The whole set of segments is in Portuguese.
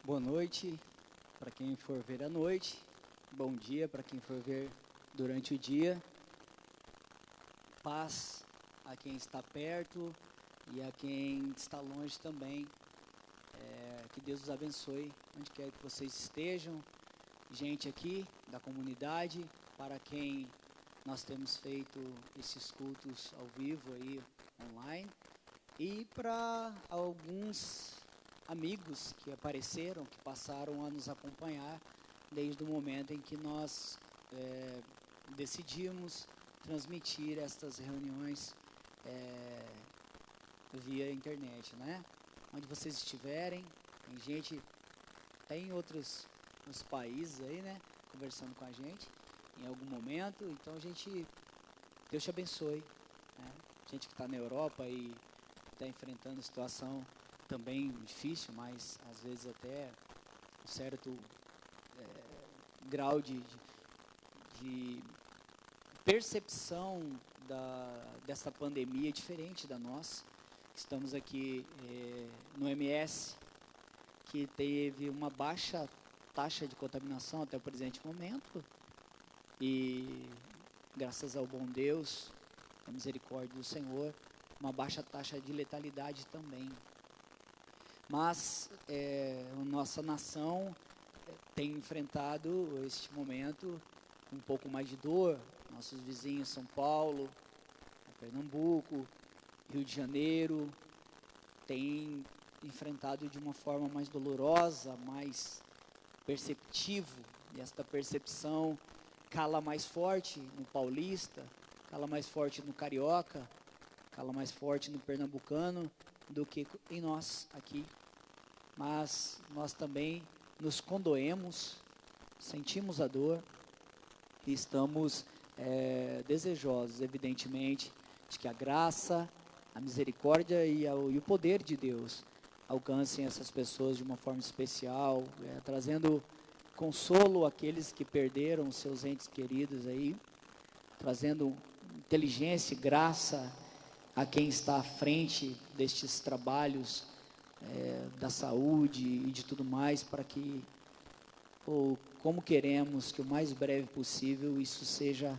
Boa noite para quem for ver à noite, bom dia para quem for ver durante o dia, paz a quem está perto e a quem está longe também. Que Deus os abençoe onde quer que vocês estejam. Gente aqui da comunidade, para quem nós temos feito esses cultos ao vivo aí online, e para alguns amigos que apareceram, que passaram a nos acompanhar desde o momento em que nós decidimos transmitir estas reuniões via internet, né? Onde vocês estiverem, tem gente, tem outros países aí, né? Conversando com a gente em algum momento, então Deus te abençoe, né? Gente que está na Europa e está enfrentando situação também difícil, mas às vezes até um certo grau de percepção dessa pandemia diferente da nossa. Estamos aqui no MS, que teve uma baixa taxa de contaminação até o presente momento, e graças ao bom Deus, a misericórdia do Senhor, uma baixa taxa de letalidade também. Mas a nossa nação tem enfrentado este momento com um pouco mais de dor. Nossos vizinhos São Paulo, Pernambuco, Rio de Janeiro, têm enfrentado de uma forma mais dolorosa, mais perceptivo, e esta percepção cala mais forte no paulista, cala mais forte no carioca, cala mais forte no pernambucano do que em nós aqui. Mas nós também nos condoemos, sentimos a dor e estamos desejosos, evidentemente, de que a graça, a misericórdia e o poder de Deus alcancem essas pessoas de uma forma especial, trazendo consolo àqueles que perderam seus entes queridos aí, trazendo inteligência e graça a quem está à frente destes trabalhos da saúde e de tudo mais, para que, como queremos que o mais breve possível isso seja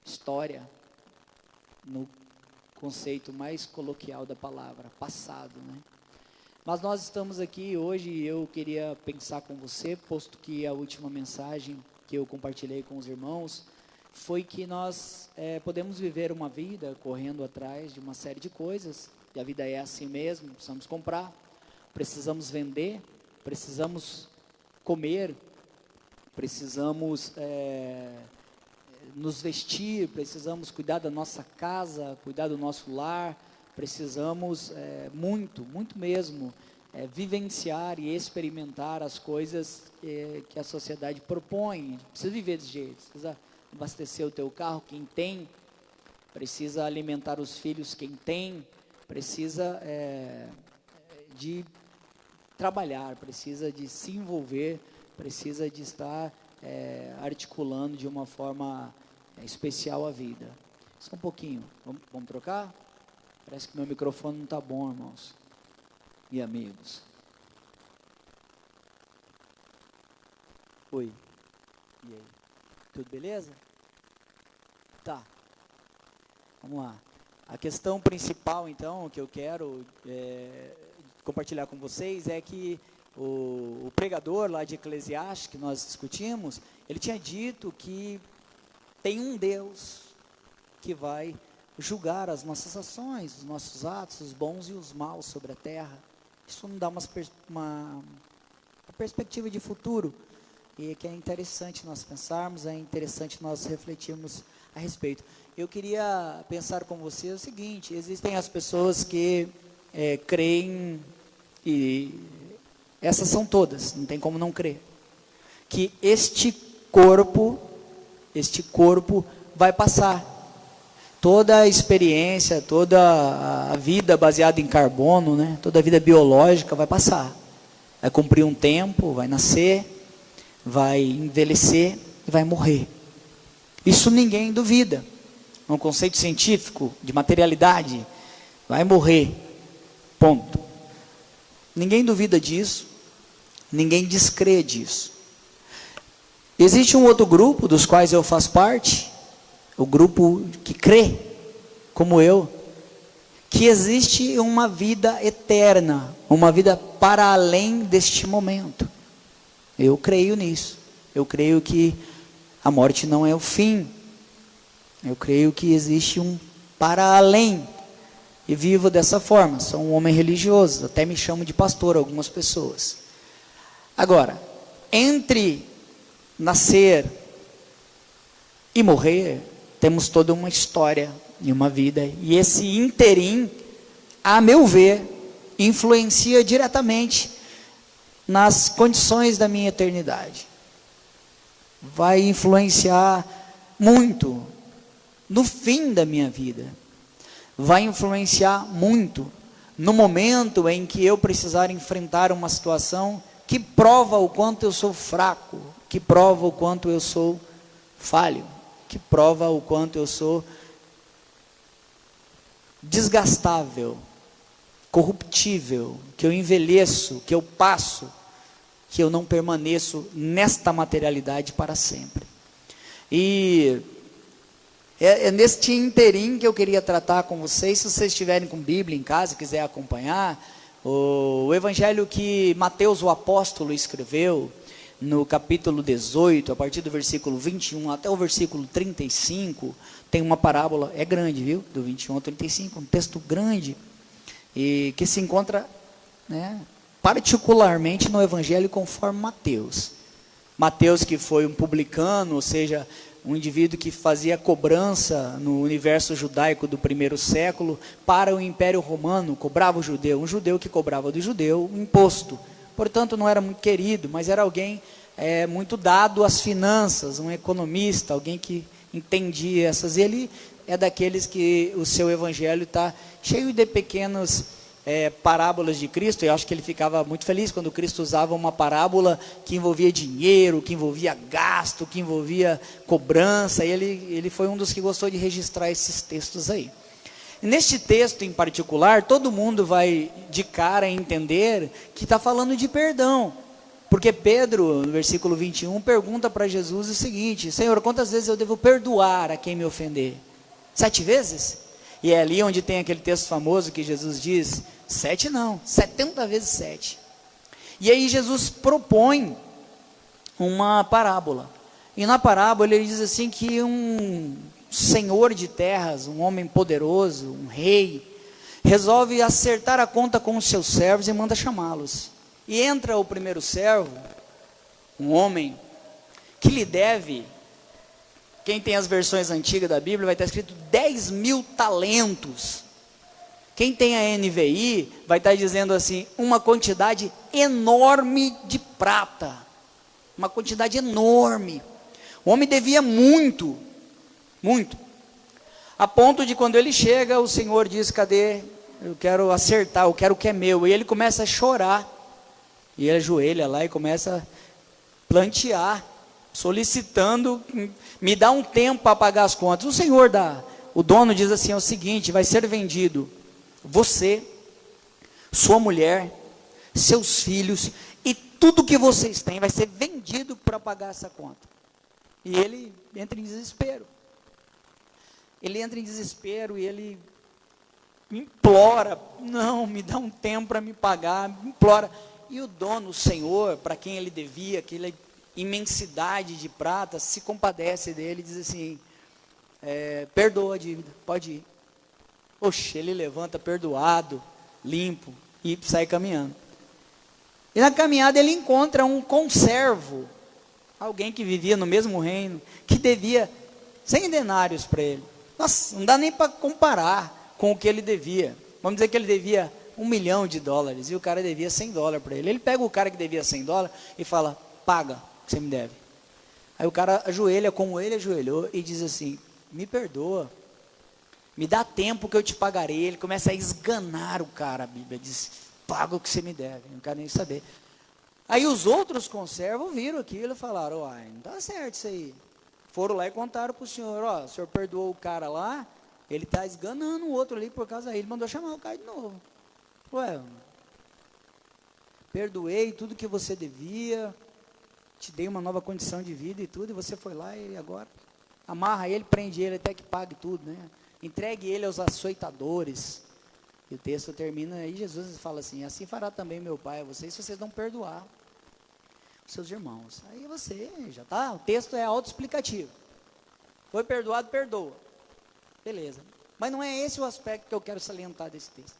história, no conceito mais coloquial da palavra, passado, né? Mas nós estamos aqui hoje e eu queria pensar com você, posto que a última mensagem que eu compartilhei com os irmãos foi que nós podemos viver uma vida correndo atrás de uma série de coisas, e a vida é assim mesmo, precisamos comprar, precisamos vender, precisamos comer, precisamos nos vestir, precisamos cuidar da nossa casa, cuidar do nosso lar, precisamos muito mesmo vivenciar e experimentar as coisas que a sociedade propõe. Precisa viver desse jeito, precisa abastecer o teu carro, quem tem, precisa alimentar os filhos, quem tem, precisa de trabalhar, precisa de se envolver, precisa de estar articulando de uma forma especial a vida. Só um pouquinho, vamos trocar? Parece que meu microfone não está bom, irmãos e amigos. Oi, e aí? Tudo beleza? Tá, vamos lá. A questão principal, então, que eu quero compartilhar com vocês é que o pregador lá de Eclesiastes, que nós discutimos, ele tinha dito que tem um Deus que vai julgar as nossas ações, os nossos atos, os bons e os maus sobre a terra. Isso nos dá uma perspectiva de futuro, e que é interessante nós pensarmos, é interessante nós refletirmos a respeito. Eu queria pensar com você o seguinte: existem as pessoas que creem, e essas são todas, não tem como não crer, que este corpo vai passar. Toda a experiência, toda a vida baseada em carbono, né? Toda a vida biológica vai passar. Vai cumprir um tempo, vai nascer, vai envelhecer e vai morrer. Isso ninguém duvida. É um conceito científico de materialidade. Vai morrer. Ponto. Ninguém duvida disso. Ninguém descrê disso. Existe um outro grupo, dos quais eu faço parte, o grupo que crê, como eu, que existe uma vida eterna, uma vida para além deste momento. Eu creio nisso. Eu creio que a morte não é o fim. Eu creio que existe um para além. E vivo dessa forma. Sou um homem religioso. Até me chamo de pastor, algumas pessoas. Agora, entre nascer e morrer, temos toda uma história e uma vida. E esse interim, a meu ver, influencia diretamente nas condições da minha eternidade. Vai influenciar muito no fim da minha vida. Vai influenciar muito no momento em que eu precisar enfrentar uma situação que prova o quanto eu sou fraco, que prova o quanto eu sou falho, que prova o quanto eu sou desgastável, corruptível, que eu envelheço, que eu passo, que eu não permaneço nesta materialidade para sempre. E é neste interim que eu queria tratar com vocês. Se vocês estiverem com Bíblia em casa, quiser acompanhar, o evangelho que Mateus, o apóstolo, escreveu, no capítulo 18, a partir do versículo 21 até o versículo 35, tem uma parábola, é grande, viu? Do 21 ao 35, um texto grande, e que se encontra, né, particularmente no evangelho conforme Mateus. Mateus, que foi um publicano, ou seja, um indivíduo que fazia cobrança no universo judaico do primeiro século para o Império Romano, cobrava o judeu, um judeu que cobrava do judeu um imposto. Portanto, não era muito querido, mas era alguém muito dado às finanças, um economista, alguém que entendia essas. E ele é daqueles que o seu evangelho está cheio de pequenas parábolas de Cristo. Eu acho que ele ficava muito feliz quando Cristo usava uma parábola que envolvia dinheiro, que envolvia gasto, que envolvia cobrança. E ele foi um dos que gostou de registrar esses textos aí. Neste texto em particular, todo mundo vai de cara entender que está falando de perdão. Porque Pedro, no versículo 21, pergunta para Jesus o seguinte: Senhor, quantas vezes eu devo perdoar a quem me ofender? 7 vezes? E é ali onde tem aquele texto famoso que Jesus diz, 7 não, 70 vezes 7. E aí Jesus propõe uma parábola. E na parábola ele diz assim que um senhor de terras, um homem poderoso, um rei, resolve acertar a conta com os seus servos e manda chamá-los. E entra o primeiro servo, um homem que lhe deve, quem tem as versões antigas da Bíblia vai estar escrito 10.000 talentos. Quem tem a NVI vai estar dizendo assim, uma quantidade enorme de prata, uma quantidade enorme. O homem devia muito, muito, a ponto de quando ele chega, o Senhor diz, cadê? Eu quero acertar, eu quero o que é meu. E ele começa a chorar, e ele ajoelha lá e começa a plantear, solicitando, me dá um tempo para pagar as contas. O Senhor dá, o dono diz assim, é o seguinte, vai ser vendido, você, sua mulher, seus filhos, e tudo que vocês têm vai ser vendido para pagar essa conta. E ele entra em desespero. Ele entra em desespero e ele implora, não, me dá um tempo para me pagar, implora. E o dono, o Senhor, para quem ele devia, aquela imensidade de prata, se compadece dele e diz assim, perdoa a dívida, pode ir. Oxe, ele levanta perdoado, limpo, e sai caminhando. E na caminhada ele encontra um conservo, alguém que vivia no mesmo reino, que devia 100 denários para ele. Nossa, não dá nem para comparar com o que ele devia. Vamos dizer que ele devia $1 milhão, e o cara devia $100 para ele. Ele pega o cara que devia $100 e fala, paga o que você me deve. Aí o cara ajoelha como ele ajoelhou e diz assim, me perdoa, me dá tempo que eu te pagarei. Ele começa a esganar o cara, a Bíblia diz, paga o que você me deve, não quero nem saber. Aí os outros conservos viram aquilo e falaram, não está certo isso aí. Foram lá e contaram para o senhor, o senhor perdoou o cara lá, ele está esganando o outro ali por causa daí. Ele mandou chamar o cara de novo. Ué, perdoei tudo que você devia, te dei uma nova condição de vida e tudo, e você foi lá e agora amarra ele, prende ele até que pague tudo, né? Entregue ele aos açoitadores. E o texto termina aí, Jesus fala assim, assim fará também meu Pai a vocês, se vocês não perdoar os seus irmãos. Aí você já está, o texto é autoexplicativo. Foi perdoado, perdoa. Beleza. Mas não é esse o aspecto que eu quero salientar desse texto.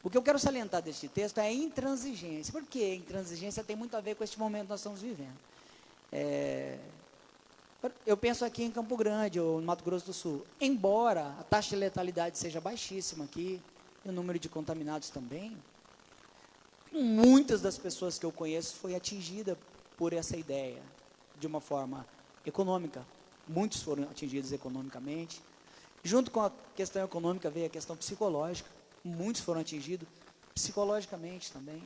O que eu quero salientar deste texto é a intransigência. Por que a intransigência tem muito a ver com este momento que nós estamos vivendo? Eu penso aqui em Campo Grande, ou no Mato Grosso do Sul. Embora a taxa de letalidade seja baixíssima aqui, e o número de contaminados também, muitas das pessoas que eu conheço foi atingida por essa ideia, de uma forma econômica. Muitos foram atingidos economicamente. Junto com a questão econômica veio a questão psicológica. Muitos foram atingidos psicologicamente também.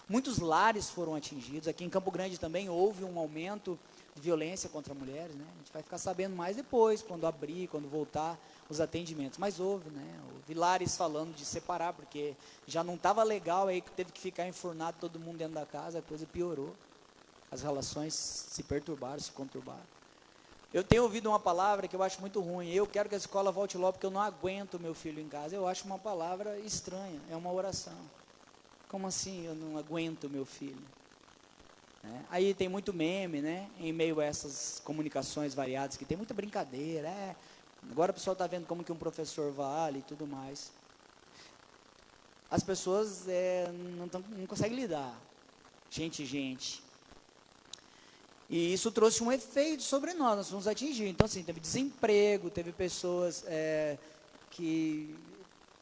Muitos lares foram atingidos. Aqui em Campo Grande também houve um aumento de violência contra mulheres, né? A gente vai ficar sabendo mais depois, quando abrir, quando voltar os atendimentos. Mas houve, né? Houve lares falando de separar, porque já não estava legal, aí teve que ficar enfurnado todo mundo dentro da casa, a coisa piorou. As relações se perturbaram, se conturbaram. Eu tenho ouvido uma palavra que eu acho muito ruim. Eu quero que a escola volte logo porque eu não aguento meu filho em casa. Eu acho uma palavra estranha, é uma oração. Como assim eu não aguento meu filho? Aí tem muito meme, né? Em meio a essas comunicações variadas, que tem muita brincadeira. Agora o pessoal está vendo como que um professor vale e tudo mais. As pessoas não conseguem lidar. Gente. E isso trouxe um efeito sobre nós fomos atingidos. Então, assim, teve desemprego, teve pessoas que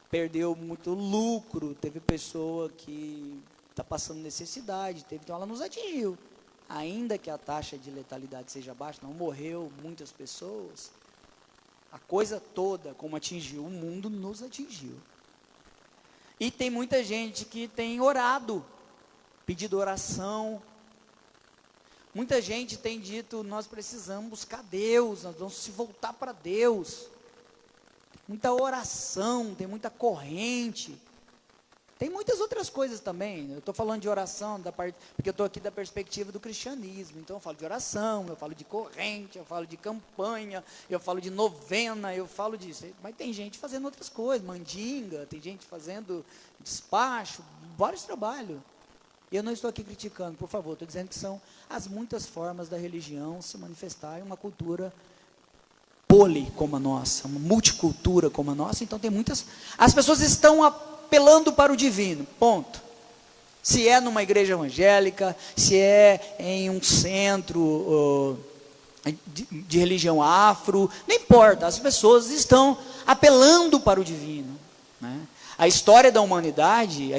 perdeu muito lucro, teve pessoa que está passando necessidade, então ela nos atingiu. Ainda que a taxa de letalidade seja baixa, não morreu muitas pessoas, a coisa toda, como atingiu o mundo, nos atingiu. E tem muita gente que tem orado, pedido oração. Muita gente tem dito, nós precisamos buscar Deus, nós vamos se voltar para Deus. Tem muita oração, tem muita corrente. Tem muitas outras coisas também. Eu estou falando de oração, porque eu estou aqui da perspectiva do cristianismo. Então eu falo de oração, eu falo de corrente, eu falo de campanha, eu falo de novena, eu falo disso. Mas tem gente fazendo outras coisas, mandinga, tem gente fazendo despacho, vários trabalhos. E eu não estou aqui criticando, por favor, estou dizendo que são as muitas formas da religião se manifestar em uma cultura poli como a nossa, uma multicultura como a nossa. Então tem muitas... As pessoas estão apelando para o divino, ponto. Se é numa igreja evangélica, se é em um centro de religião afro, não importa, as pessoas estão apelando para o divino, né? A história da humanidade,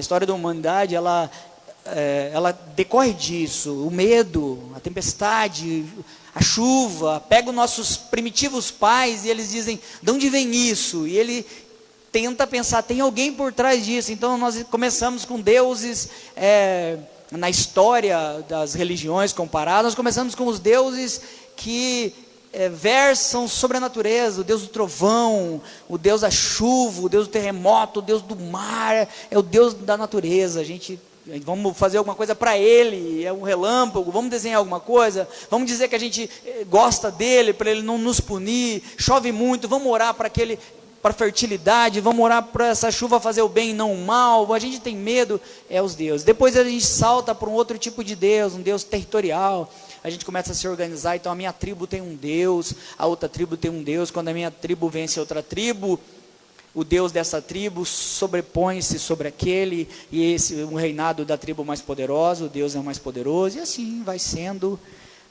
ela decorre disso, o medo, a tempestade, a chuva, pega os nossos primitivos pais e eles dizem, de onde vem isso? E ele tenta pensar, tem alguém por trás disso. Então nós começamos com deuses, na história das religiões comparadas, nós começamos com os deuses que versam sobre a natureza, o Deus do trovão, o Deus da chuva, o Deus do terremoto, o Deus do mar, é o Deus da natureza. Vamos fazer alguma coisa para ele, é um relâmpago, vamos desenhar alguma coisa, vamos dizer que a gente gosta dele, para ele não nos punir, chove muito, vamos orar para fertilidade, vamos orar para essa chuva fazer o bem e não o mal. A gente tem medo, os deuses. Depois a gente salta para um outro tipo de Deus, um Deus territorial. A gente começa a se organizar, então a minha tribo tem um Deus, a outra tribo tem um Deus. Quando a minha tribo vence outra tribo, o Deus dessa tribo sobrepõe-se sobre aquele, e o reinado da tribo mais poderosa, o Deus é o mais poderoso, e assim vai sendo,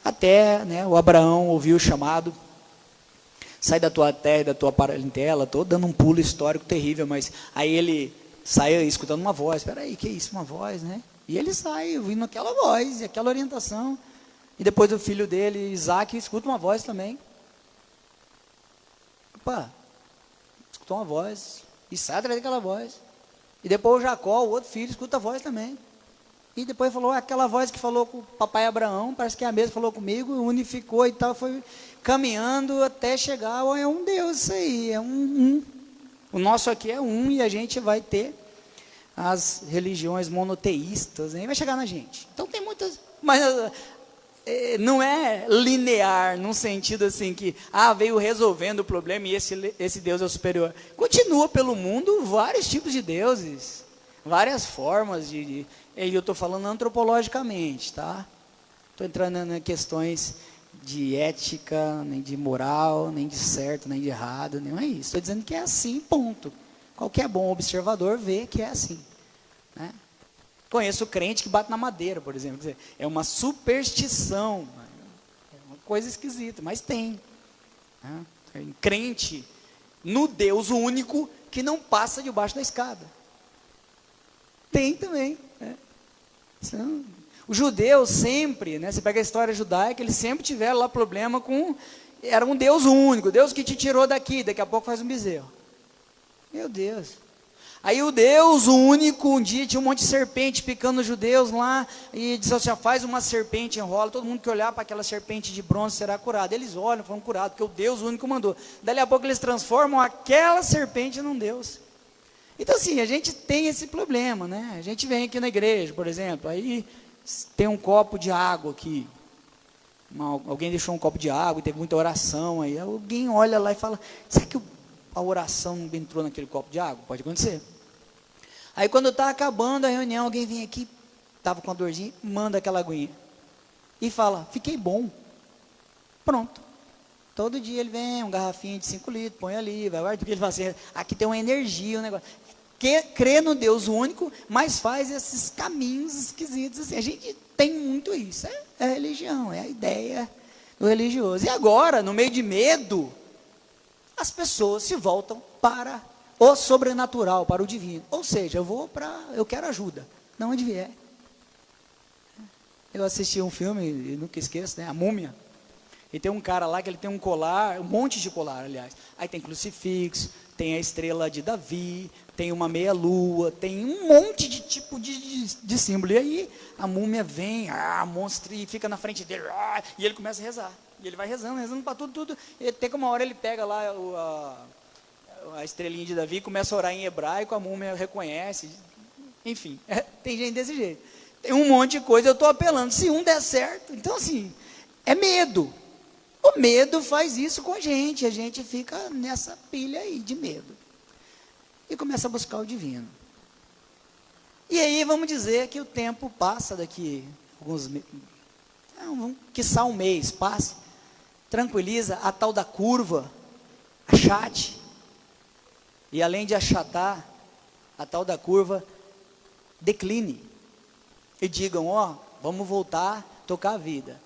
até o Abraão ouviu o chamado, sai da tua terra e da tua parentela. Estou dando um pulo histórico terrível, mas aí ele sai escutando uma voz, espera aí, que é isso, uma voz, né? E ele sai ouvindo aquela voz, e aquela orientação, e depois o filho dele, Isaac, escuta uma voz também. Opa! Escutou uma voz, e sai atrás daquela voz. E depois o Jacó, o outro filho, escuta a voz também. E depois falou, aquela voz que falou com o papai Abraão, parece que é a mesma, falou comigo, unificou e tal, foi caminhando até chegar, é um Deus isso aí, é um. O nosso aqui é um, e a gente vai ter as religiões monoteístas, né? Vai chegar na gente. Então tem muitas, mas não é linear, num sentido assim que, veio resolvendo o problema e esse Deus é o superior. Continua pelo mundo vários tipos de deuses, várias formas e eu estou falando antropologicamente, tá? Estou entrando em questões de ética, nem de moral, nem de certo, nem de errado, não é isso. Estou dizendo que é assim, ponto. Qualquer bom observador vê que é assim, né? Conheço crente que bate na madeira, por exemplo. É uma superstição, é uma coisa esquisita, mas tem, né? Crente no Deus único que não passa debaixo da escada. Tem também, né? Os judeus sempre, né, você pega a história judaica, eles sempre tiveram lá problema com, era um Deus único, Deus que te tirou daqui, daqui a pouco faz um bezerro. Meu Deus. Aí o Deus único, um dia tinha um monte de serpente picando os judeus lá, e disse assim, faz uma serpente, enrola, todo mundo que olhar para aquela serpente de bronze será curado. Eles olham, foram curados, porque o Deus único mandou. Dali a pouco eles transformam aquela serpente num Deus. Então assim, a gente tem esse problema, né? A gente vem aqui na igreja, por exemplo, aí tem um copo de água aqui, alguém deixou um copo de água e teve muita oração, aí alguém olha lá e fala, será que a oração não entrou naquele copo de água? Pode acontecer. Aí quando está acabando a reunião, alguém vem aqui, estava com a dorzinha, manda aquela aguinha e fala, fiquei bom, pronto. Todo dia ele vem, um garrafinho de 5 litros, põe ali, vai, porque ele fala assim, aqui tem uma energia, um negócio. Crê no Deus único, mas faz esses caminhos esquisitos assim. A gente tem muito isso, é a religião, é a ideia do religioso. E agora, no meio de medo, as pessoas se voltam para o sobrenatural, para o divino. Ou seja, eu quero ajuda, não onde vier. Eu assisti um filme, e nunca esqueço, né, A Múmia. E tem um cara lá que ele tem um colar, um monte de colar, aliás. Aí tem crucifixo, tem a estrela de Davi, tem uma meia-lua, tem um monte de tipo de símbolo. E aí a múmia vem, monstro, e fica na frente dele, e ele começa a rezar. E ele vai rezando para tudo. E até que uma hora ele pega lá a estrelinha de Davi, começa a orar em hebraico, a múmia reconhece. Enfim, tem gente desse jeito. Tem um monte de coisa, eu estou apelando. Se um der certo, então assim, é medo. O medo faz isso com a gente fica nessa pilha aí de medo. E começa a buscar o divino. E aí vamos dizer que o tempo passa daqui alguns meses, quiçá um mês, passa, tranquiliza a tal da curva, achate, e além de achatar, a tal da curva decline, e digam, vamos voltar a tocar a vida.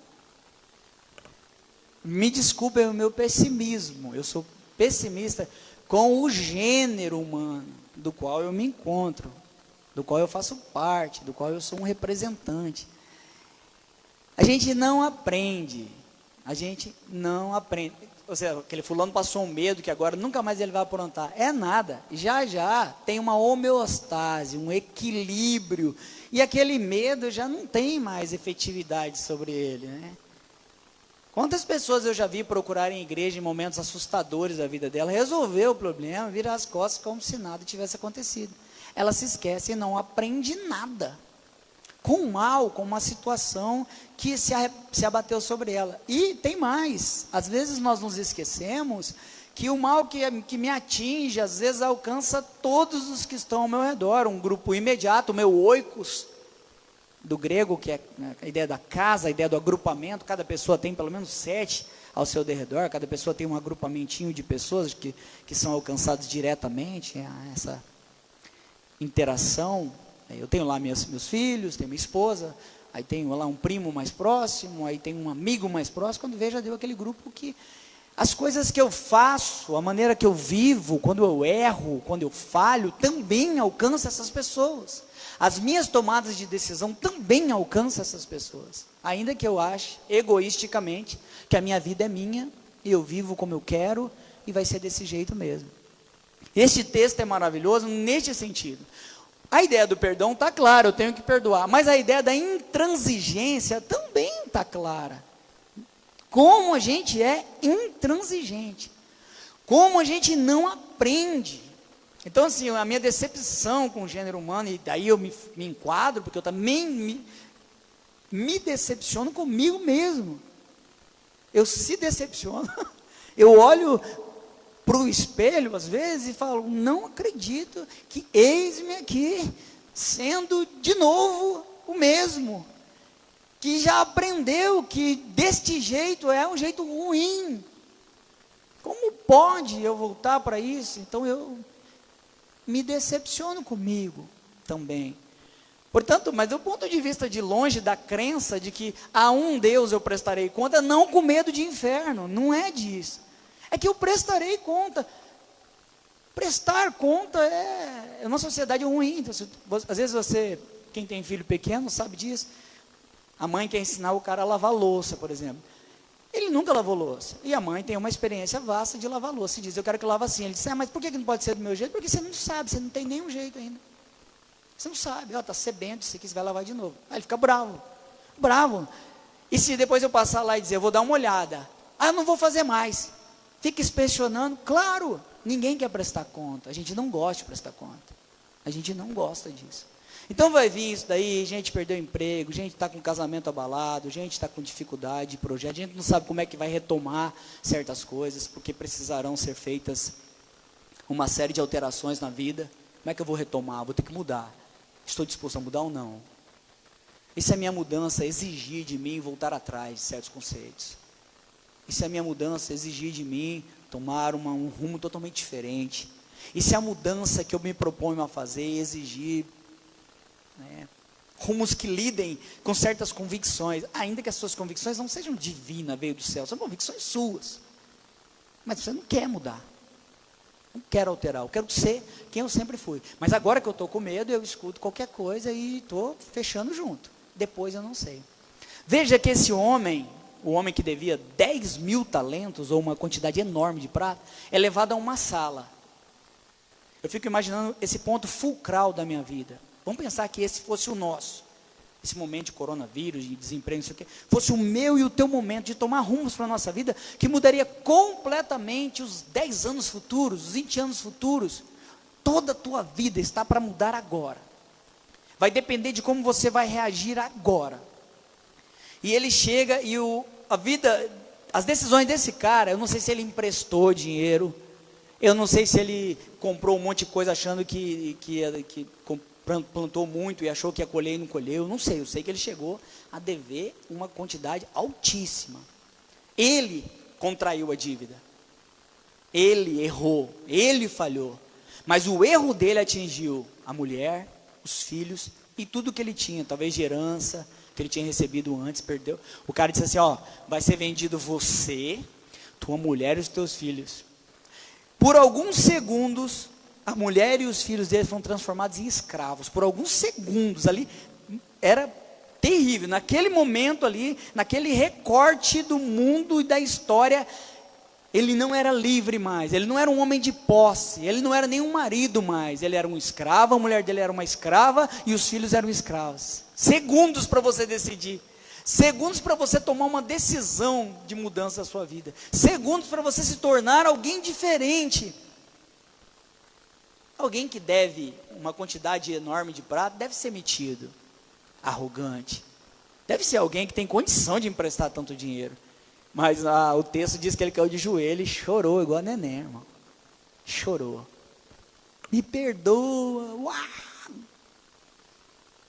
Me desculpem o meu pessimismo, eu sou pessimista com o gênero humano do qual eu me encontro, do qual eu faço parte, do qual eu sou um representante. A gente não aprende, ou seja, aquele fulano passou um medo que agora nunca mais ele vai aprontar, é nada, já tem uma homeostase, um equilíbrio, e aquele medo já não tem mais efetividade sobre ele, né? Quantas pessoas eu já vi procurarem igreja em momentos assustadores da vida dela, resolver o problema, virar as costas como se nada tivesse acontecido. Ela se esquece e não aprende nada com o mal, com uma situação que se abateu sobre ela. E tem mais, às vezes nós nos esquecemos que o mal que me atinge, às vezes alcança todos os que estão ao meu redor, um grupo imediato, o meu oikos, do grego, que é a ideia da casa, a ideia do agrupamento, cada pessoa tem pelo menos 7 ao seu derredor, cada pessoa tem um agrupamentinho de pessoas que são alcançados diretamente, essa interação. Eu tenho lá meus filhos, tenho minha esposa, aí tenho lá um primo mais próximo, aí tenho um amigo mais próximo, quando vejo, já deu aquele grupo que as coisas que eu faço, a maneira que eu vivo, quando eu erro, quando eu falho, também alcança essas pessoas. As minhas tomadas de decisão também alcançam essas pessoas, ainda que eu ache, egoisticamente, que a minha vida é minha, e eu vivo como eu quero, e vai ser desse jeito mesmo. Este texto é maravilhoso neste sentido. A ideia do perdão está clara, eu tenho que perdoar, mas a ideia da intransigência também está clara. Como a gente é intransigente, como a gente não aprende Então, assim, a minha decepção com o gênero humano, e daí eu me enquadro, porque eu também me decepciono comigo mesmo. Eu se decepciono. Eu olho para o espelho, às vezes, e falo, não acredito que eis-me aqui, sendo de novo o mesmo, que já aprendeu que deste jeito é um jeito ruim. Como pode eu voltar para isso? Então eu me decepciono comigo também. Portanto, mas do ponto de vista de longe da crença de que a um Deus eu prestarei conta, não com medo de inferno, não é disso. É que eu prestarei conta. Prestar conta é uma sociedade ruim. Então, às vezes você, quem tem filho pequeno, sabe disso. A mãe quer ensinar o cara a lavar louça, por exemplo. Ele nunca lavou louça. E a mãe tem uma experiência vasta de lavar louça. E diz, eu quero que lave assim. Ele diz, mas por que não pode ser do meu jeito? Porque você não sabe, você não tem nenhum jeito ainda. Você não sabe, está sebento, se quiser lavar de novo. Aí ele fica bravo. Bravo. E se depois eu passar lá e dizer, eu vou dar uma olhada. Eu não vou fazer mais. Fica inspecionando. Claro, ninguém quer prestar conta. A gente não gosta de prestar conta. A gente não gosta disso. Então vai vir isso daí, gente perdeu emprego, gente está com casamento abalado, gente está com dificuldade de projeto, gente não sabe como é que vai retomar certas coisas, porque precisarão ser feitas uma série de alterações na vida. Como é que eu vou retomar? Vou ter que mudar. Estou disposto a mudar ou não? Isso é minha mudança, exigir de mim voltar atrás de certos conceitos. Isso é minha mudança, exigir de mim tomar um rumo totalmente diferente. Isso é a mudança que eu me proponho a fazer, exigir rumos que lidem com certas convicções, ainda que as suas convicções não sejam divinas, veio do céu, são convicções suas, mas você não quer mudar, não quero alterar, eu quero ser quem eu sempre fui, mas agora que eu estou com medo, eu escuto qualquer coisa e estou fechando junto, depois eu não sei. Veja que esse homem, o homem que devia 10.000 talentos, ou uma quantidade enorme de prata, é levado a uma sala. Eu fico imaginando esse ponto fulcral da minha vida. Vamos pensar que esse fosse o nosso, esse momento de coronavírus, de desemprego, não sei o quê, fosse o meu e o teu momento de tomar rumos para a nossa vida, que mudaria completamente os 10 anos futuros, os 20 anos futuros. Toda a tua vida está para mudar agora. Vai depender de como você vai reagir agora. E ele chega e as decisões desse cara, eu não sei se ele emprestou dinheiro, eu não sei se ele comprou um monte de coisa achando que plantou muito e achou que ia colher e não colheu, não sei, eu sei que ele chegou a dever uma quantidade altíssima. Ele contraiu a dívida, ele errou, ele falhou, mas o erro dele atingiu a mulher, os filhos e tudo que ele tinha, talvez de herança, que ele tinha recebido antes, perdeu. O cara disse assim, vai ser vendido você, tua mulher e os teus filhos. Por alguns segundos, a mulher e os filhos dele foram transformados em escravos. Por alguns segundos ali, era terrível. Naquele momento ali, naquele recorte do mundo e da história, ele não era livre mais. Ele não era um homem de posse. Ele não era nem um marido mais. Ele era um escravo, a mulher dele era uma escrava e os filhos eram escravos. Segundos para você decidir. Segundos para você tomar uma decisão de mudança da sua vida. Segundos para você se tornar alguém diferente. Alguém que deve uma quantidade enorme de prata deve ser metido, arrogante. Deve ser alguém que tem condição de emprestar tanto dinheiro. Mas o texto diz que ele caiu de joelho e chorou, igual a neném, irmão. Chorou. Me perdoa. Uau!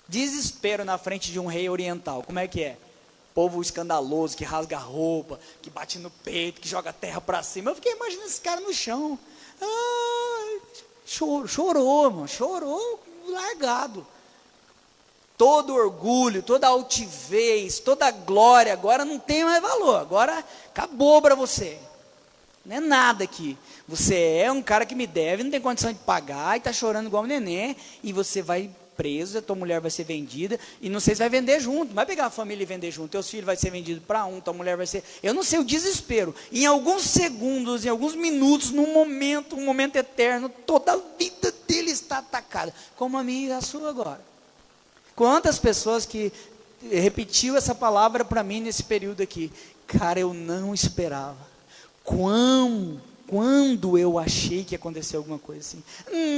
Desespero na frente de um rei oriental. Como é que é? Povo escandaloso, que rasga a roupa, que bate no peito, que joga a terra para cima. Eu fiquei imaginando esse cara no chão. Chorou, irmão, chorou largado. Todo orgulho, toda altivez, toda glória, agora não tem mais valor, agora acabou para você. Não é nada aqui. Você é um cara que me deve, não tem condição de pagar, e está chorando igual um neném, e você vai preso, a tua mulher vai ser vendida, e não sei se vai vender junto, vai pegar a família e vender junto, teus filhos vai ser vendido para um, tua mulher vai ser, eu não sei, o desespero, em alguns segundos, em alguns minutos, num momento, um momento eterno, toda a vida dele está atacada, como a minha e a sua agora. Quantas pessoas que repetiu essa palavra para mim nesse período aqui, cara, eu não esperava, quão quando eu achei que ia acontecer alguma coisa assim.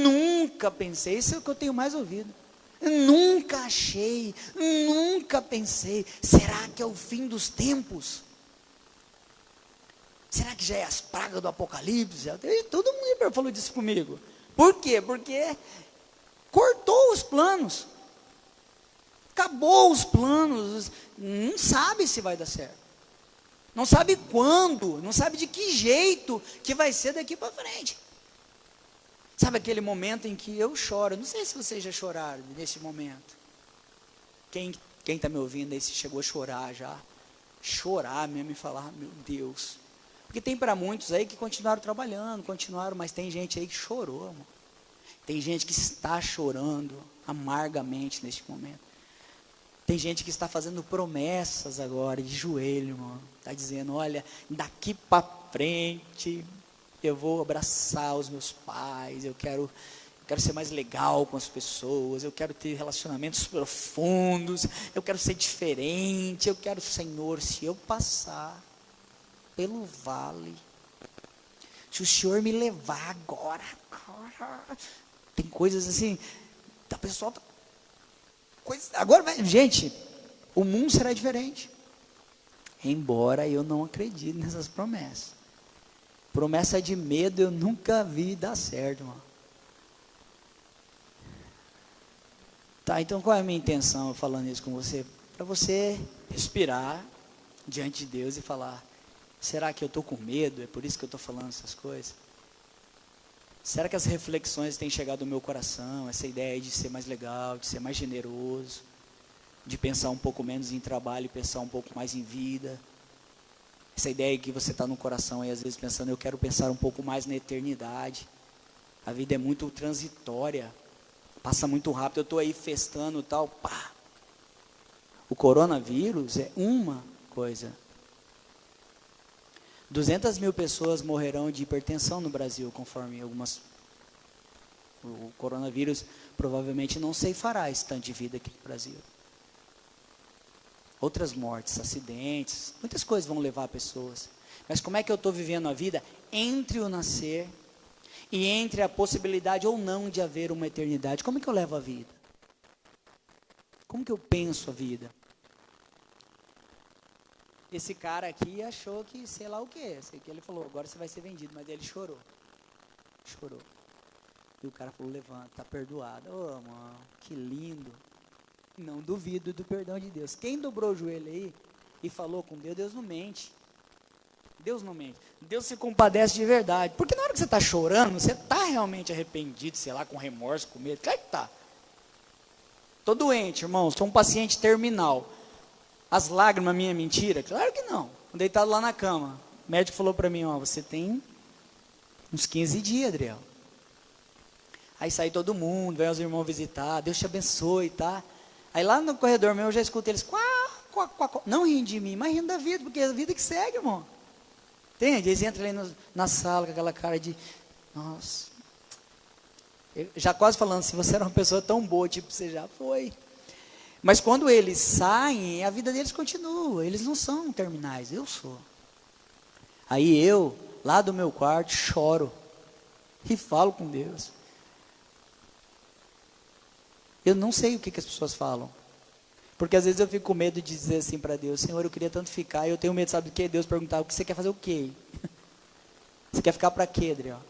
Nunca pensei, isso é o que eu tenho mais ouvido. Nunca achei, nunca pensei. Será que é o fim dos tempos? Será que já é as pragas do Apocalipse? Todo mundo falou disso comigo. Por quê? Porque cortou os planos. Acabou os planos. Não sabe se vai dar certo. Não sabe quando. Não sabe de que jeito que vai ser daqui para frente. Sabe aquele momento em que eu choro? Não sei se vocês já choraram nesse momento. Quem está me ouvindo aí, se chegou a chorar já. Chorar mesmo e falar, meu Deus. Porque tem para muitos aí que continuaram trabalhando, mas tem gente aí que chorou, amor. Tem gente que está chorando amargamente neste momento. Tem gente que está fazendo promessas agora, de joelho, irmão. Está dizendo, olha, daqui para frente eu vou abraçar os meus pais, eu quero ser mais legal com as pessoas, eu quero ter relacionamentos profundos, eu quero ser diferente, eu quero, Senhor, se eu passar pelo vale, se o Senhor me levar agora, tem coisas assim, da pessoa, agora, gente, o mundo será diferente, embora eu não acredite nessas promessas. Promessa de medo eu nunca vi dar certo, irmão. Tá, então qual é a minha intenção falando isso com você? Para você respirar diante de Deus e falar, será que eu estou com medo? É por isso que eu estou falando essas coisas? Será que as reflexões têm chegado ao meu coração? Essa ideia de ser mais legal, de ser mais generoso, de pensar um pouco menos em trabalho e pensar um pouco mais em vida. Essa ideia que você está no coração aí, às vezes pensando, eu quero pensar um pouco mais na eternidade. A vida é muito transitória, passa muito rápido, eu estou aí festando e tal, pá. O coronavírus é uma coisa. 200 mil pessoas morrerão de hipertensão no Brasil, conforme algumas... O coronavírus provavelmente não ceifará esse tanto de vida aqui no Brasil. Outras mortes, acidentes, muitas coisas vão levar pessoas. Mas como é que eu estou vivendo a vida entre o nascer e entre a possibilidade ou não de haver uma eternidade? Como é que eu levo a vida? Como que eu penso a vida? Esse cara aqui achou que sei lá o que. Ele falou, agora você vai ser vendido, mas ele chorou. Chorou. E o cara falou, levanta, está perdoado. Oh, mano, que lindo. Não duvido do perdão de Deus. Quem dobrou o joelho aí e falou com Deus, Deus não mente. Deus não mente. Deus se compadece de verdade. Porque na hora que você está chorando, você está realmente arrependido, sei lá, com remorso, com medo. Claro que está. Estou doente, irmão, sou um paciente terminal. As lágrimas minha é mentira? Claro que não. Deitado lá na cama. O médico falou para mim, ó, você tem uns 15 dias, Adriel. Aí sai todo mundo, vem os irmãos visitar, Deus te abençoe, tá? Aí lá no corredor meu eu já escuto eles, não rindo de mim, mas rindo da vida, porque é a vida que segue, irmão. Entende? Eles entram ali na sala com aquela cara de, nossa. Eu, já quase falando, se você era uma pessoa tão boa, tipo, você já foi. Mas quando eles saem, a vida deles continua, eles não são terminais, eu sou. Aí eu, lá do meu quarto, choro e falo com Deus. Eu não sei o que as pessoas falam. Porque às vezes eu fico com medo de dizer assim para Deus, Senhor, eu queria tanto ficar, e eu tenho medo, sabe do que? Deus perguntar, o que você quer fazer o quê? Você quer ficar para quê, Adriel?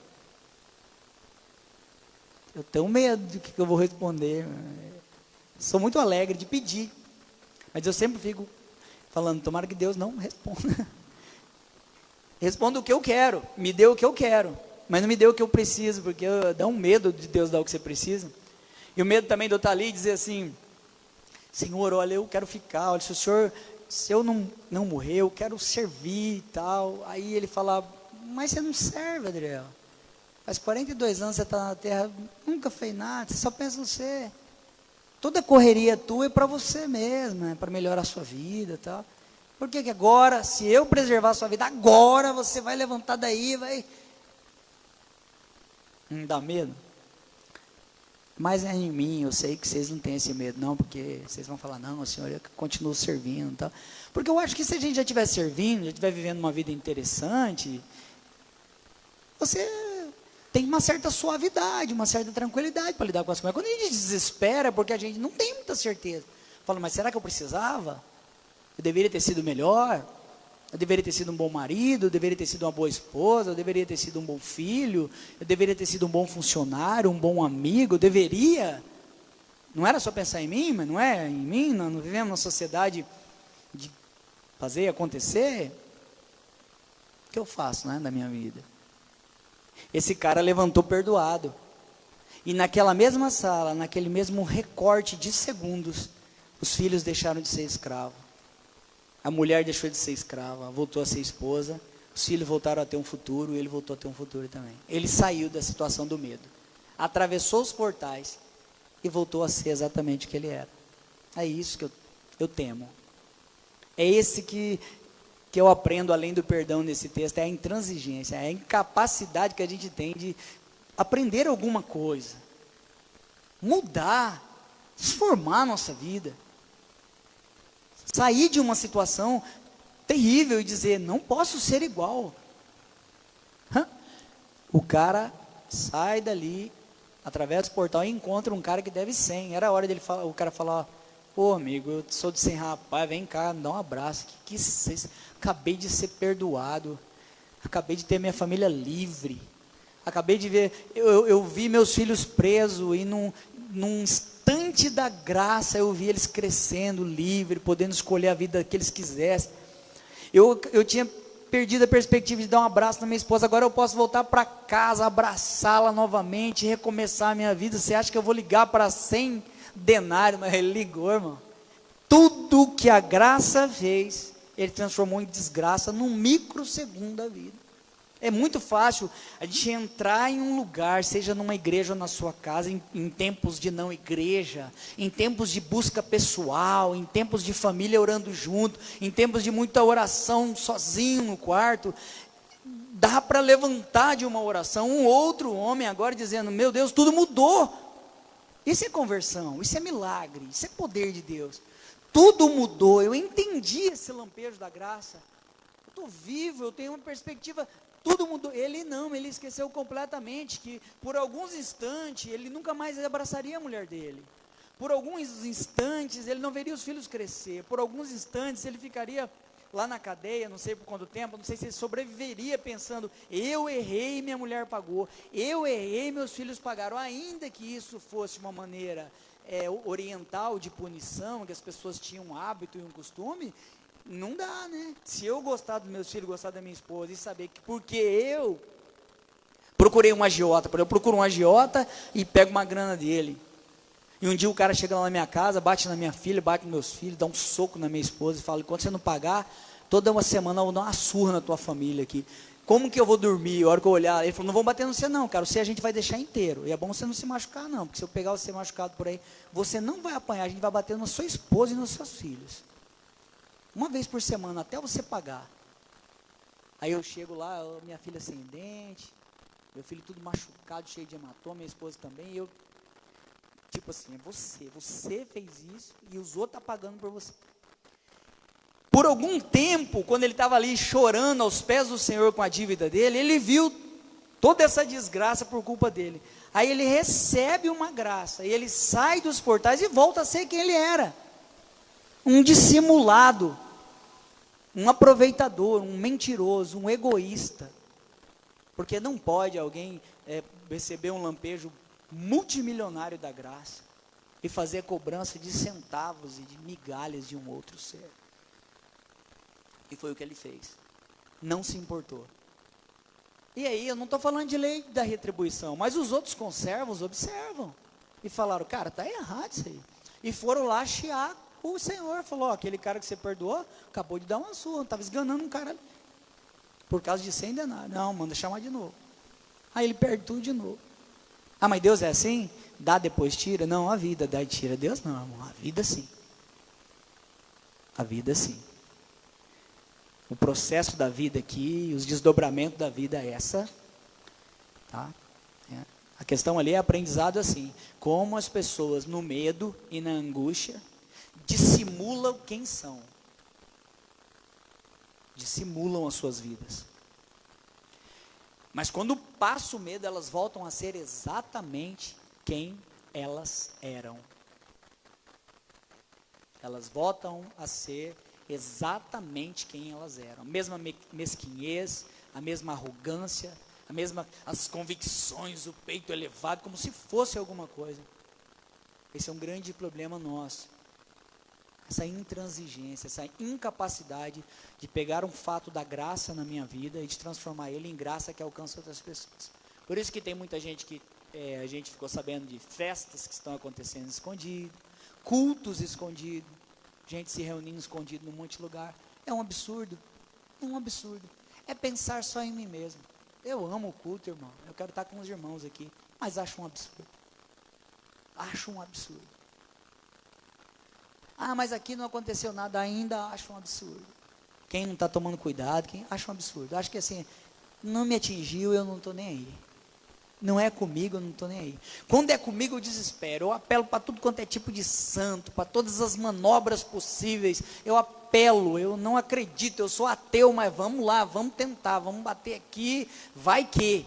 Eu tenho medo do que eu vou responder. Sou muito alegre de pedir. Mas eu sempre fico falando, tomara que Deus não responda. Responda o que eu quero, me dê o que eu quero, mas não me dê o que eu preciso, porque dá um medo de Deus dar o que você precisa. E o medo também de eu estar ali e dizer assim, Senhor, olha, eu quero ficar, olha, se eu não morrer, eu quero servir e tal. Aí ele fala, mas você não serve, Adriel. Faz 42 anos você está na terra, nunca fez nada, você só pensa em você. Toda correria tua é para você mesmo, é para melhorar a sua vida e tal. Por que agora, se eu preservar a sua vida, agora você vai levantar daí, vai... Não dá medo? Mas é em mim, eu sei que vocês não têm esse medo, não, porque vocês vão falar, não, Senhor, eu continuo servindo e tal. Porque eu acho que se a gente já estiver servindo, já estiver vivendo uma vida interessante, você tem uma certa suavidade, uma certa tranquilidade para lidar com as coisas. Quando a gente desespera, é porque a gente não tem muita certeza. Fala, mas será que eu precisava? Eu deveria ter sido melhor? Eu deveria ter sido um bom marido? Eu deveria ter sido uma boa esposa? Eu deveria ter sido um bom filho? Eu deveria ter sido um bom funcionário, um bom amigo? Eu deveria? Não era só pensar em mim, mas não é em mim? Nós não vivemos numa sociedade de fazer acontecer? O que eu faço, né, na minha vida? Esse cara levantou perdoado. E naquela mesma sala, naquele mesmo recorte de segundos, os filhos deixaram de ser escravos. A mulher deixou de ser escrava, voltou a ser esposa. Os filhos voltaram a ter um futuro, e ele voltou a ter um futuro também. Ele saiu da situação do medo. Atravessou os portais e voltou a ser exatamente o que ele era. É isso que eu temo. É esse que eu aprendo além do perdão nesse texto, é a intransigência, é a incapacidade que a gente tem de aprender alguma coisa, mudar, transformar a nossa vida, sair de uma situação terrível e dizer, não posso ser igual. O cara sai dali, através do portal, e encontra um cara que deve 100, era a hora dele falar, o cara falar, ô amigo, eu sou de 100, rapaz, vem cá, me dá um abraço, acabei de ser perdoado, acabei de ter minha família livre, acabei de ver, eu vi meus filhos presos, e num instante da graça, eu vi eles crescendo, livre, podendo escolher a vida que eles quisessem. Eu tinha perdido a perspectiva de dar um abraço na minha esposa, agora eu posso voltar para casa, abraçá-la novamente, recomeçar a minha vida. Você acha que eu vou ligar para 100 denários? Mas ele ligou, irmão. Tudo que a graça fez, ele transformou em desgraça num microsegundo da vida. É muito fácil a gente entrar em um lugar, seja numa igreja ou na sua casa, em tempos de não igreja, em tempos de busca pessoal, em tempos de família orando junto, em tempos de muita oração sozinho no quarto. Dá para levantar de uma oração um outro homem agora dizendo, meu Deus, tudo mudou. Isso é conversão, isso é milagre, isso é poder de Deus. Tudo mudou, eu entendi esse lampejo da graça. Eu estou vivo, eu tenho uma perspectiva. Tudo mudou. Ele não, ele esqueceu completamente que por alguns instantes ele nunca mais abraçaria a mulher dele. Por alguns instantes ele não veria os filhos crescer. Por alguns instantes ele ficaria lá na cadeia, não sei por quanto tempo, não sei se ele sobreviveria pensando, eu errei, minha mulher pagou, eu errei, meus filhos pagaram, ainda que isso fosse uma maneira oriental de punição, que as pessoas tinham um hábito e um costume. Não dá, né? Se eu gostar dos meus filhos, gostar da minha esposa e saber que porque eu procurei um agiota, eu procuro um agiota e pego uma grana dele. E um dia o cara chega lá na minha casa, bate na minha filha, bate nos meus filhos, dá um soco na minha esposa e fala, enquanto você não pagar, toda uma semana eu vou dar uma surra na tua família aqui. Como que eu vou dormir? A hora que eu olhar, ele falou, não vão bater no você não, cara, você a gente vai deixar inteiro. E é bom você não se machucar não, porque se eu pegar você machucado por aí, você não vai apanhar, a gente vai bater na sua esposa e nos seus filhos. Uma vez por semana, até você pagar. Aí eu chego lá, minha filha sem dente, meu filho tudo machucado, cheio de hematoma, minha esposa também, e eu, tipo assim, você fez isso, e os outros estão pagando por você. Por algum tempo, quando ele estava ali chorando aos pés do Senhor com a dívida dele, ele viu toda essa desgraça por culpa dele. Aí ele recebe uma graça, e ele sai dos portais e volta a ser quem ele era. Um dissimulado, um aproveitador, um mentiroso, um egoísta. Porque não pode alguém receber um lampejo multimilionário da graça e fazer a cobrança de centavos e de migalhas de um outro ser. E foi o que ele fez. Não se importou. E aí, eu não estou falando de lei da retribuição, mas os outros conservos observam. E falaram, cara, está errado isso aí. E foram lá chiar o Senhor, falou, aquele cara que você perdoou, acabou de dar uma surra, estava esganando um cara ali, por causa de 100 denários, não, manda chamar de novo. Aí ele perde tudo de novo. Ah, mas Deus é assim? Dá depois tira? Não, a vida dá e tira. Deus não, irmão, a vida sim. A vida sim. O processo da vida aqui, os desdobramentos da vida é essa, tá? A questão ali é aprendizado assim, como as pessoas no medo e na angústia dissimulam quem são, dissimulam as suas vidas. Mas quando passa o medo, elas voltam a ser exatamente quem elas eram. Elas voltam a ser exatamente quem elas eram. A mesma mesquinhez, a mesma arrogância, as convicções, o peito elevado, como se fosse alguma coisa. Esse é um grande problema nosso. Essa intransigência, essa incapacidade de pegar um fato da graça na minha vida e de transformar ele em graça que alcança outras pessoas. Por isso que tem muita gente que a gente ficou sabendo de festas que estão acontecendo escondido, cultos escondidos, gente se reunindo escondido num monte de lugar. É um absurdo, é pensar só em mim mesmo. Eu amo o culto, irmão, eu quero estar com os irmãos aqui, mas acho um absurdo. Ah, mas aqui não aconteceu nada ainda, acho um absurdo. Quem não está tomando cuidado, quem acha um absurdo. Acho que assim, não me atingiu, eu não estou nem aí. Não é comigo, eu não estou nem aí. Quando é comigo, eu desespero. Eu apelo para tudo quanto é tipo de santo, para todas as manobras possíveis. Eu apelo, eu não acredito, eu sou ateu, mas vamos lá, vamos tentar, vamos bater aqui, vai que.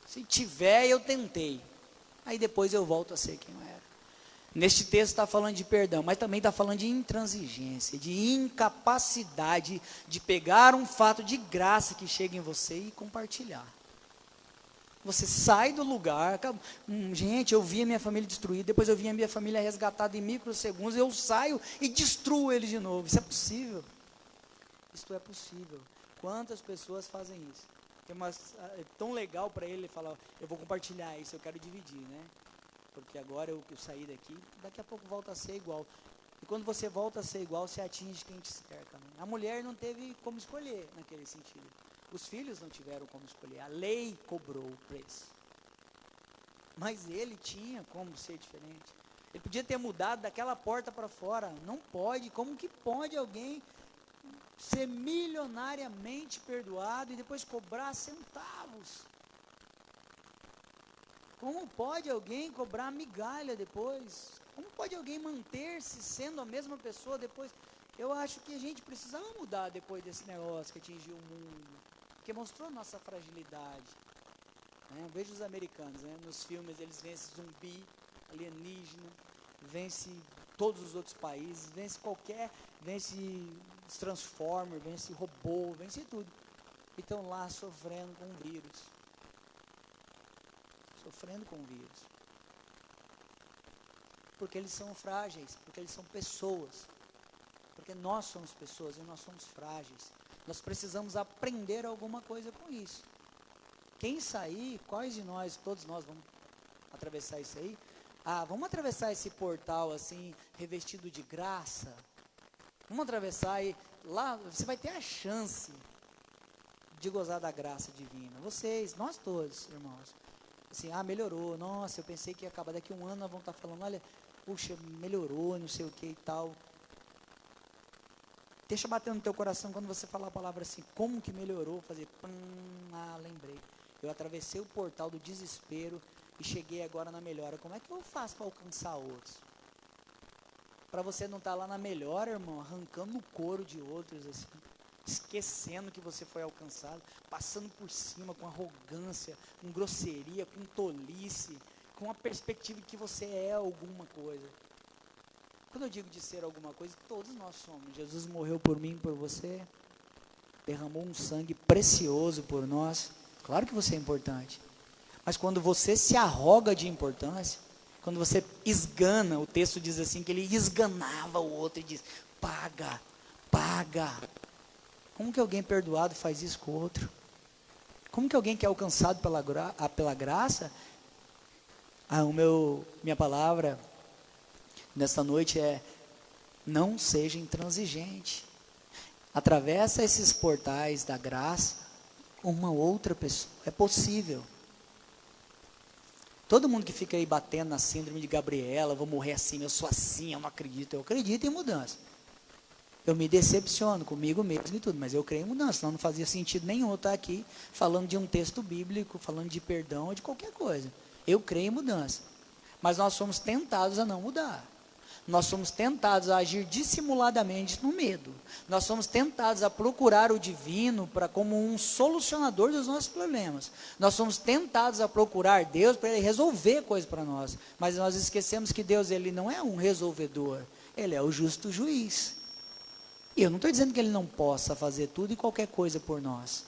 Se tiver, eu tentei. Aí depois eu volto a ser quem eu era. Neste texto está falando de perdão, mas também está falando de intransigência, de incapacidade de pegar um fato de graça que chega em você e compartilhar. Você sai do lugar, gente, eu vi a minha família destruída, depois eu vi a minha família resgatada em microsegundos, eu saio e destruo eles de novo. Isso é possível. Isto é possível. Quantas pessoas fazem isso? É tão legal para ele falar, eu vou compartilhar isso, eu quero dividir, né? Porque agora eu saí daqui a pouco volta a ser igual. E quando você volta a ser igual, você atinge quem te cerca. Né? A mulher não teve como escolher naquele sentido. Os filhos não tiveram como escolher. A lei cobrou o preço. Mas ele tinha como ser diferente. Ele podia ter mudado daquela porta para fora. Não pode. Como que pode alguém ser milionariamente perdoado e depois cobrar centavos? Como pode alguém cobrar migalha depois? Como pode alguém manter-se sendo a mesma pessoa depois? Eu acho que a gente precisava mudar depois desse negócio que atingiu o mundo, porque mostrou nossa fragilidade. Né? Eu vejo os americanos, né? Nos filmes eles vencem zumbi, alienígena, vencem todos os outros países, vence Transformer, vence robô, vence tudo. E estão lá sofrendo com o vírus. Porque eles são frágeis, porque eles são pessoas, porque nós somos pessoas e nós somos frágeis. Nós precisamos aprender alguma coisa com isso. Quem sair, quais de nós, todos nós vamos atravessar isso aí? Vamos atravessar esse portal assim, revestido de graça? Vamos atravessar e lá você vai ter a chance de gozar da graça divina. Vocês, nós todos, irmãos. Assim, melhorou, nossa, eu pensei que ia acabar daqui a um ano, nós vamos estar falando, olha, puxa, melhorou, não sei o que e tal. Deixa bater no teu coração quando você falar a palavra assim, como que melhorou, fazer, lembrei. Eu atravessei o portal do desespero e cheguei agora na melhora. Como é que eu faço para alcançar outros? Para você não estar lá na melhora, irmão, arrancando o couro de outros, assim. Esquecendo que você foi alcançado, passando por cima com arrogância, com grosseria, com tolice, com a perspectiva de que você é alguma coisa. Quando eu digo de ser alguma coisa, todos nós somos. Jesus morreu por mim, por você, derramou um sangue precioso por nós. Claro que você é importante, mas quando você se arroga de importância, quando você esgana, o texto diz assim, que ele esganava o outro e diz, paga. Como que alguém perdoado faz isso com o outro? Como que alguém que é alcançado pela graça? Minha palavra nesta noite é: não seja intransigente. Atravessa esses portais da graça uma outra pessoa. É possível. Todo mundo que fica aí batendo na síndrome de Gabriela, vou morrer assim, eu sou assim, eu não acredito. Eu acredito em mudança. Eu me decepciono comigo mesmo e tudo, mas eu creio em mudança, senão não fazia sentido nenhum eu estar aqui falando de um texto bíblico, falando de perdão ou de qualquer coisa. Eu creio em mudança, mas nós somos tentados a não mudar. Nós somos tentados a agir dissimuladamente no medo. Nós somos tentados a procurar o divino como um solucionador dos nossos problemas. Nós somos tentados a procurar Deus para Ele resolver coisas para nós. Mas nós esquecemos que Deus, Ele não é um resolvedor. Ele é o justo juiz. E eu não estou dizendo que Ele não possa fazer tudo e qualquer coisa por nós.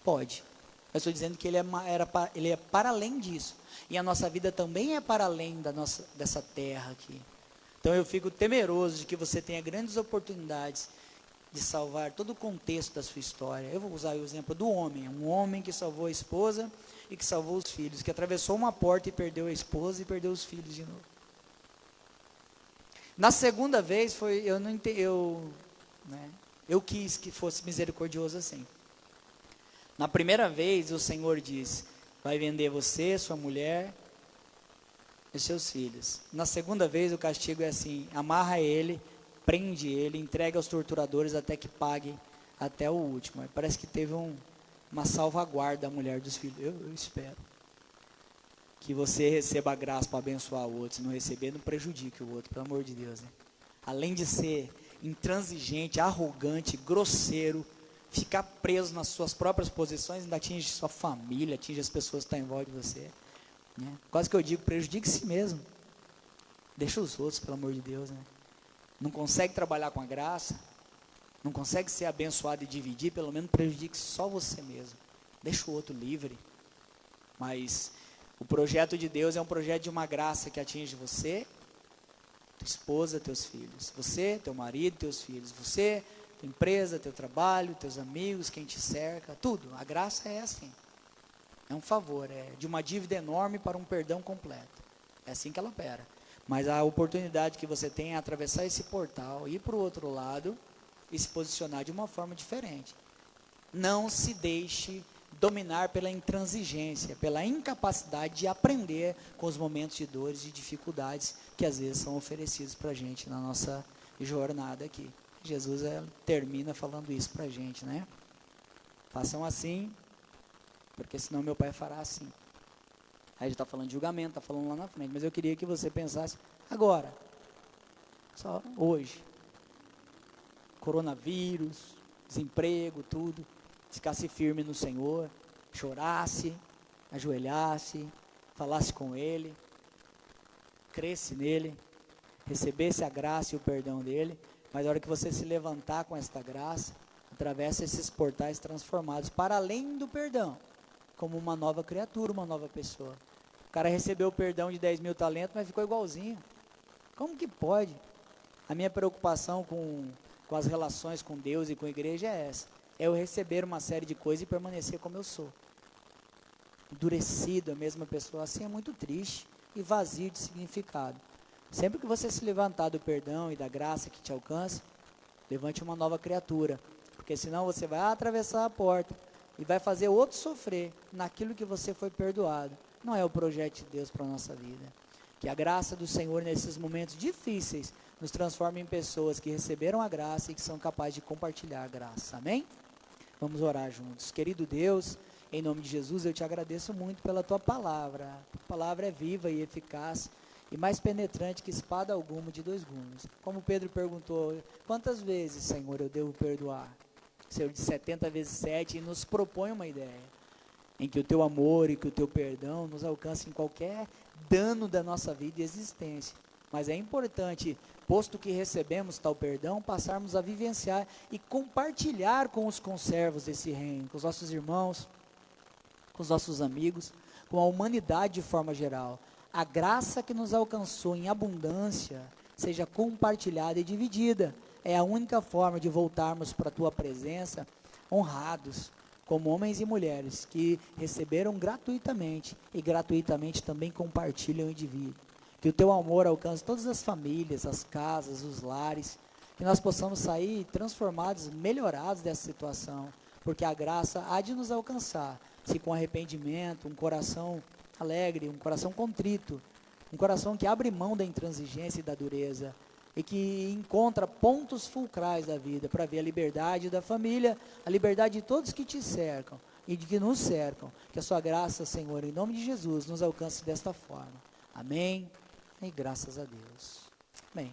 Pode. Eu estou dizendo que Ele é para além disso. E a nossa vida também é para além dessa terra aqui. Então eu fico temeroso de que você tenha grandes oportunidades de salvar todo o contexto da sua história. Eu vou usar o exemplo do homem, um homem que salvou a esposa e que salvou os filhos, que atravessou uma porta e perdeu a esposa e perdeu os filhos de novo. Na segunda vez eu quis que fosse misericordioso assim. Na primeira vez o Senhor diz, vai vender você, sua mulher e seus filhos. Na segunda vez o castigo é assim, amarra ele, prende ele, entrega aos torturadores até que pague até o último. Parece que teve uma salvaguarda da mulher dos filhos. Eu espero que você receba a graça para abençoar o outro. Se não receber, não prejudique o outro, pelo amor de Deus, né? Além de ser intransigente, arrogante, grosseiro, ficar preso nas suas próprias posições, ainda atinge sua família, atinge as pessoas que estão em volta de você. Quase que eu digo, prejudique si mesmo. Deixa os outros, pelo amor de Deus, né? Não consegue trabalhar com a graça, não consegue ser abençoado e dividir, pelo menos prejudique só você mesmo. Deixa o outro livre. Mas o projeto de Deus é um projeto de uma graça que atinge você, tua esposa, teus filhos. Você, teu marido, teus filhos. Você, tua empresa, teu trabalho, teus amigos, quem te cerca, tudo. A graça é assim. É um favor, é de uma dívida enorme para um perdão completo. É assim que ela opera. Mas a oportunidade que você tem é atravessar esse portal, ir para o outro lado e se posicionar de uma forma diferente. Não se deixe dominar pela intransigência, pela incapacidade de aprender com os momentos de dores e dificuldades que às vezes são oferecidos para a gente na nossa jornada aqui. Jesus termina falando isso para a gente, né? Façam assim, porque senão meu pai fará assim. Aí a gente está falando de julgamento, está falando lá na frente, mas eu queria que você pensasse agora, só hoje. Coronavírus, desemprego, tudo. Ficasse firme no Senhor, chorasse, ajoelhasse, falasse com Ele, cresce nele, recebesse a graça e o perdão dele, mas na hora que você se levantar com esta graça, atravessa esses portais transformados para além do perdão, como uma nova criatura, uma nova pessoa. O cara recebeu o perdão de 10 mil talentos, mas ficou igualzinho. Como que pode? A minha preocupação com as relações com Deus e com a igreja é essa. É eu receber uma série de coisas e permanecer como eu sou. Endurecido, a mesma pessoa. Assim é muito triste e vazio de significado. Sempre que você se levantar do perdão e da graça que te alcança, levante uma nova criatura. Porque senão você vai atravessar a porta e vai fazer outro sofrer naquilo que você foi perdoado. Não é o projeto de Deus para a nossa vida. Que a graça do Senhor nesses momentos difíceis nos transforme em pessoas que receberam a graça e que são capazes de compartilhar a graça. Amém? Vamos orar juntos. Querido Deus, em nome de Jesus, eu te agradeço muito pela tua palavra. A palavra é viva e eficaz e mais penetrante que espada alguma de dois gumes. Como Pedro perguntou, quantas vezes, Senhor, eu devo perdoar? O Senhor de 70 vezes 7 e nos propõe uma ideia em que o teu amor e que o teu perdão nos alcance em qualquer dano da nossa vida e existência. Mas é importante, posto que recebemos tal perdão, passarmos a vivenciar e compartilhar com os conservos desse reino, com os nossos irmãos, com os nossos amigos, com a humanidade de forma geral. A graça que nos alcançou em abundância seja compartilhada e dividida. É a única forma de voltarmos para a tua presença honrados, como homens e mulheres que receberam gratuitamente e gratuitamente também compartilham e dividem. Que o teu amor alcance todas as famílias, as casas, os lares, que nós possamos sair transformados, melhorados dessa situação, porque a graça há de nos alcançar, se com arrependimento, um coração alegre, um coração contrito, um coração que abre mão da intransigência e da dureza, e que encontra pontos fulcrais da vida, para ver a liberdade da família, a liberdade de todos que te cercam, e de que nos cercam, que a sua graça, Senhor, em nome de Jesus, nos alcance desta forma. Amém. E graças a Deus. Amém.